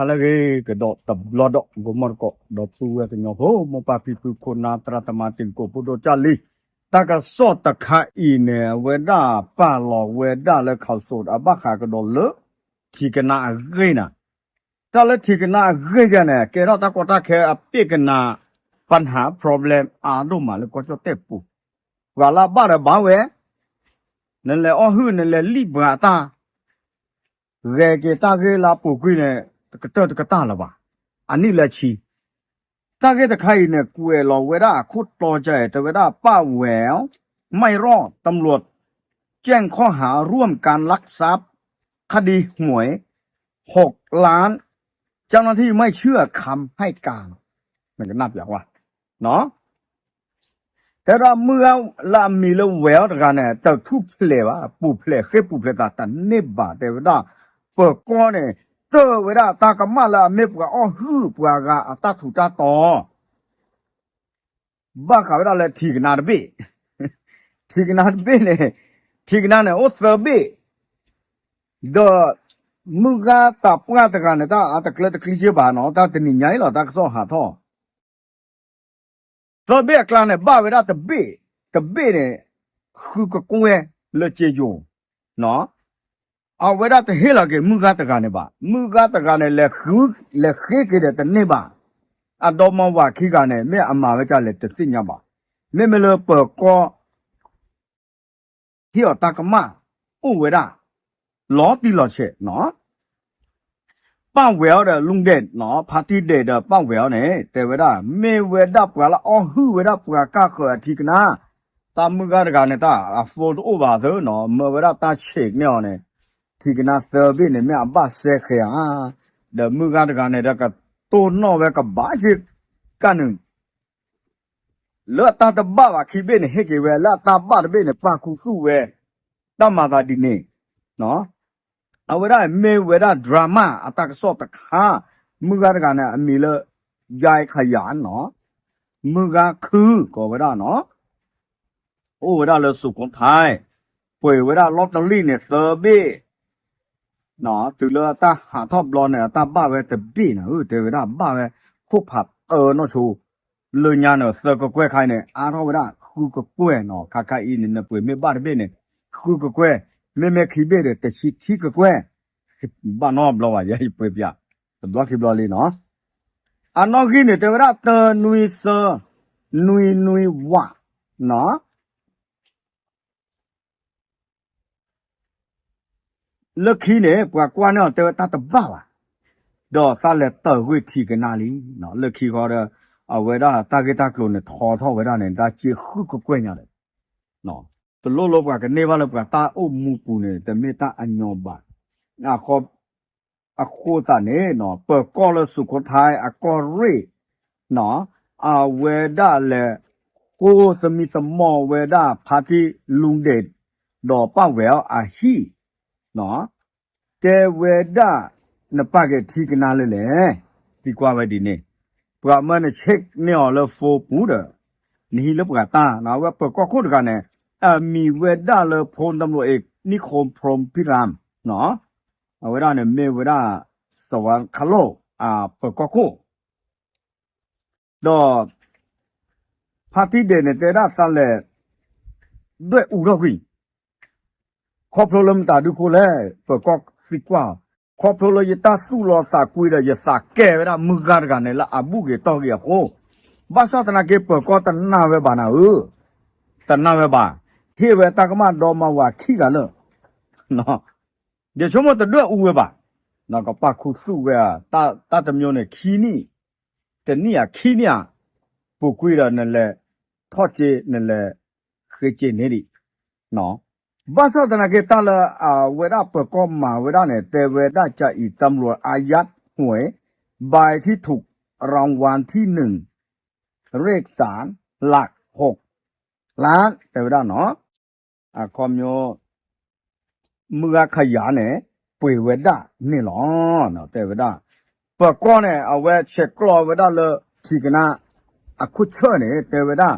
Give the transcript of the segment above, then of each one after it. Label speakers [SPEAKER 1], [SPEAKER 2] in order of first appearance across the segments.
[SPEAKER 1] halage ke dot tablodok gomorko dot suwe ke nyoho mo papi pu kona tratamatin ko pudo chali taka so takha ine weda pa lo weda le khawsot abakha ke do le thikana agena tale thikana agena ke ro ta ko ta khe apikana ปัญหา problem อาดูมาแล้วก็จะเต็บปุ๊ว่าละบ้าระบ้าเวนั่นแหละอ้อหื้อนั่นแหละรีบว่าตาเรเกตาเกลาปุ๊กุยเนี่ยกระเตอะกระตาละบ่าอันนี้แหละชีตาเกตะไคเนี่ยกูเอลอเวดาคุดต่อใจแต่เวดาป้าแหววไม่รอดตำรวจแจ้งข้อหาร่วมการลักทรัพย์คดีหวย6 ล้านเจ้าหน้าที่ไม่เชื่อคำให้การมันก็นับอย่างว่าเนาะแต่เราเมื่อเรามีแล้วแววกันเนี่ยแต่ทุบเพลวะปูเพลเคปูเพลตาแต่เน็บบาแต่เวลาเปิดก้อนเนี่ยเตอเวลาตากมาละเม็บกับอ้อฮือปวากาตาถูตาต่อบ้าเขาเวลาเลยทีกันนาดเบ้ทีกันนาดเบ้เนี่ยทีกันนาเนี่ยโอ้เสือเบ้เดอมึงก็ตาปงาตะกันเนี่ยตาตะเกลตะคริเจ็บบ้านเนาะตาจะหนีไงหรอตาก็ซ้อหาท่อตัวเบี้ยกลางเนี่ยบ้าเวลาตะเบ้เนี่ยคือก็กงเวเลเจยงเนาะเอาเวลาตะเฮล่ะเกมึงก็ตะกันเนี่ยบ้ามึงก็ตะกันเนี่ยเลคือเลเขเกเดตะเนี่ยบ้าอะดอมว่าขี้กันเนี่ยแม่อามาเวจาเลตะสิญญาบ้าแม่เลเปิดก็เฮียตากะมาอู้เวลาล้อตีล้อเชเนาะป้าแววเด้อลุงเด่นเนาะพาร์ตี้เดเด้อป้าแววเนี่ยแต่เวลาเมเวดาปวาละอ้อฮือเวดาปวากะขอทีกนะตามมึงก็กันเนี่ยตาโฟโต้บาเด้อเนาะเมื่อเวลาตาเช็คเนี่ยเนี่ยทีกนะเซอร์วิสเนี่ยแม่บ้าเซคยาเด้อมึงก็กันเนี่ยก็ตัวนอเวก็บ้าจิกันนึงแล้วตาตะบ้าว่าขี้เบ้เนี่ยเฮกเวละตาบ้าเบ้เนี่ยปาคุสุเวตามาตาดิเนี่ยเนาะเอาเวลาเมเวลาดราม่าอัตากสอบตะขามึงก็กันเนี่ยมีเลยยายขยันเนาะมึงก็คือก็เวลาเนาะโอ้เวลาเลยสุขของไทยป่วยเวลาลอตเตอรี่เนี่ยเซอร์บี้เนาะถึงเลยตาหาทอปรอนเนี่ยตาบ้าเวแต่บี้นะแต่เวลาบ้าเวคุกผัดเนาะชูเลยยาเนาะเซอร์ก็กล้วยใครเนี่ยอาทอเวลาคือก็กล้วยเนาะคาคาอีเนี่ยป่วยไม่บ้าเบ้เนี่ยคือก็กล้วยแม่ขี้เบ้แต่ขี้ก็กล้วยบ้านนอกเราอ่ะยัยป่วยเปียแต่บล็อกขี้บล็อกเลยเนาะอันนอกกินเนี่ยแต่เวลาเตอนุยเซอนุยวะเนาะเลิกขี้เนี่ยกว่าเนี่ยแต่ว่าตาตะบ้าว่ะดอกตาเล็ดเตอวิธีกันนาลีเนาะเลิกขี้ก็เด้อเอาเวลาตาเกตากลุ่นเนี่ยท่อเวลาเนี่ยตาเจี๊ยคือก็กล้วยเนี่ยเลยเนาะตัวโลกว่ากันเนี่ยว่าเราว่าตาโอ้มูปูเนี่ยแต่ไม่ตาอันยอบาขอบอะโคตาเนี่ยเนาะเปิดก้อนละสุขท้ายอะกอรีเนาะเวดาเลยโคสมีสมอเวดาพาที่ลุงเด็ดดอกป้าแววฮีเนาะแต่เวดานปากเกทีกันนาเลยแหละดีกว่าไว้ดีเนี่ยปรามันเช็คเนี่ยเลยโฟปูเด้อนี่แล้วปกตาเนาะว่าเปิดก็โคตรกันเนี่ยมีเวดาเลยพลตำรวจเอกนิคมพรหมพิรามเนาะเวลาเนี่ยเมเวลาสวรรคโลเปิดก็โคดอพาที่เด่นเนี่ยแต่ละสันเลยด้วยอุรกิครอบครัวลมตาดูโคเลยเปิดก็สิกว่าครอบครัวเลยยตาสู้รอสากุยเลยยสาแก่เวลามือการกันเนี่ยละอาบุเกตอเกียโคบ้าซาตนาเกเปิดก็ตันนาเวบานาตันนาเวบาเฮเวตากมาดอมาว่าขี้กันเลยเนาะเดี๋ยวชมว่าแต่ด้วยอูเวบาเนาะก็ปากคุสุเวตาจำยนเนี่ยขี้นี่แต่นี่ขี้เนี่ยปุกุยละนั่นแหละทอดเจนั่นแหละเคยเจนี่ดิเนาะบ้าซาตนาเกตาละเวลาเปิดก็มาเวลาเนี่ยแต่เวลาจะอีตำรวจอายัดหวยใบที่ถูกรางวัลที่1เลข3หลัก6 ล้านแต่เวลาเนาะคอมโยมือขยันเนี่ยป่วยเวดานี่หรอเนาะแต่เวลาเปิดก็เนี่ยเอาไว้เช็คกรอเวลาเลยทีกันนะคุเชอเนี่ยแต่เวลา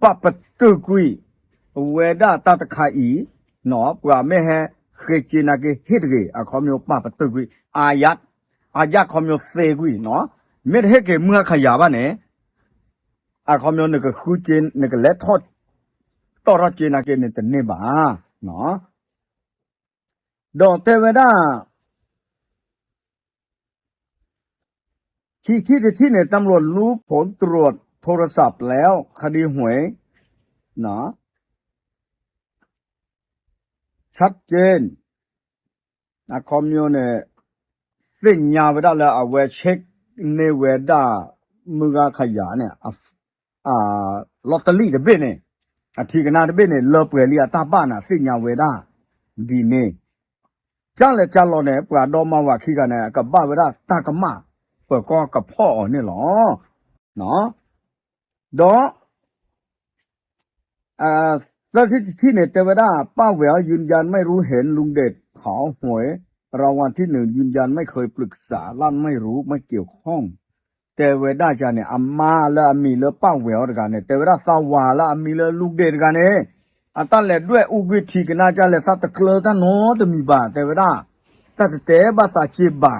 [SPEAKER 1] ปับตุกุยเวดาตาตะไคอีเนาะกว่าไม่ให้เคยจีนักเฮ็ดเกคอมโยปับตุกุยอายัด อาญาคอมโยเซกุยเนาะเม็ดเฮกเมื่อขยาบ้านเนี่ยอาคอมโยนึกคือเจนนึกเล็ดทอดต่อรอเจนอาเกนแต่เนี่ยบ้าเนาะดอกเทวดาที่เนี่ยตำรวจรู้ผลตรวจโทรศัพท์แล้วคดีหวยเนาะชัดเจนอาคอมโยเนี่ยสิ่งยาเวดาแล้วเอาไว้เช็คในเวดามือขยะเนี่ยลอตเตอรี่เดบิเนี่ยทีกันนาเดบิเนี่ยเลิกเปลี่ยนตาบ้านสิ่งยาเวดาดีเนี่ยจ้าเลยจ้าเราเนี่ยปลาดอมาว่าขี้กันเนี่ยกับบ้านเวดาตากมาเปิดก็กับพ่อเนี่ยหรอเนาะดอที่เนี่ยเทวดาป้าแหววยืนยันไม่รู้เห็นลุงเด็ดขอหวยรางวัลที่หนึ่งยืนยันไม่เคยปรึกษาลั่นไม่รู้ไม่เกี่ยวข้องแต่เวดาจาเนี่ยอามาและอามีและป้าแหววกันเนี่ยแต่เวดาสาวาและอามีและลุงเด็ดกันเนี่ยอันตั้งแต่ด้วยอุกิธีกันน่าจะเลยสัตว์เคลือตั้งโน้ตมีบ้าแต่เวดาแต่แต่บ้าตาจีบ้า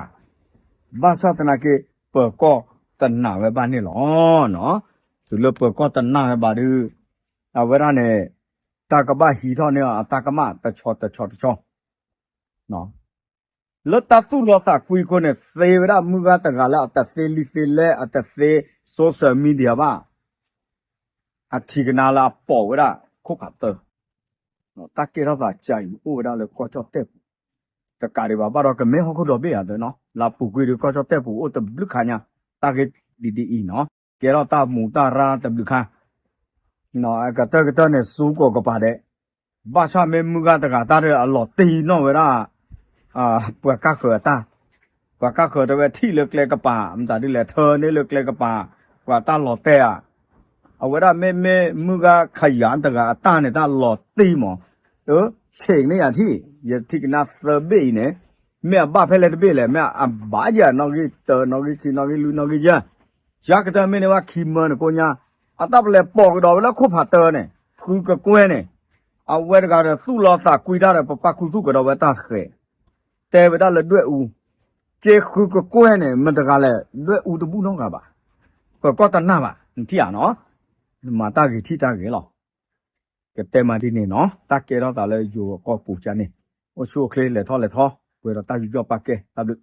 [SPEAKER 1] บ้าสัตว์นักเก็เปิดก็ตันหนาไว้บ้านนี่หรอเนาะถึงเลือกเปิดก็ตันหนาไว้บ้านดื้อเอาเวดาเนี่ยตากบ้าหีท่อเนี่ยตากมาตะชอเนาะแล้วตัดสู้รอสักคุยคนเนี่ยเซเวดามือกันต่างกันแล้วแต่เซลิเซเล่แต่เซโซเชียลมีเดียบ้าอาทิตย์นาลาปอเวดาคุกขับเตอเนาะตาเกล้าสักใจอู้เวดาเลยก็ชอบเต็บแต่การที่ว่าบ้านเราก็ไม่ห้องเขาดอกเบี้ยเด้อเนาะลาปุกุยก็ชอบเต็บอู้แต่บลึกขยันตาเกดีๆเนาะเกล้าตาหมูตาราแต่บลึกขเนาะก็เตอเนี่ยสู้ก็ป่าเด้บ้าชาเมมือกันต่างกันตาเนี่ยหลอดตีเนาะเวดาปวดก้าเขือตาปวดก้าเขือแต่ว่าที่เลือกเล็กกระป่ามันแต่ที่แหละเธอเนี่ยเลือกเล็กกระป่ากว่าตาหลอดเตะเอาไว้ได้ไม่มือก็ขยันแต่ก็ตาเนี่ยตาหลอดตีหมอเชิงเนี่ยที่อย่าที่กันน่าเซอร์เบย์เนี่ยแม่บ้าเพลเบย์เลยแม่บ้าอย่านอกิเตอนอกิขี้นอกิลูนอกิจ้าจากแต่ไม่เนี่ยว่าขี้มันกูเนี่ยตาเลยปอกดอกแล้วคุบหัดเตอเนี่ยคุยกับกูเนี่ยเอาไว้ก็ได้สู้รอสักคุยได้เลยปะคุยสู้กับเราไว้ตาเขยแต่เวลาเราด้วยอูเจ้าคุยกับกูเนี่ยมันจะกันเลยด้วยอูตัวบุ้งน้องกับบ่าก็ตันหน้าบ่าที่อ่ะเนาะมาตากี่ที่ตากี่หรอก็เต็มมาที่นี่เนาะตาเกี่ยวเราแต่เลยอยู่ก็ปูจานนี่โอ้ชัวร์เคลียร์เลยท้อเวลาตาอยู่จอปากเกตาดู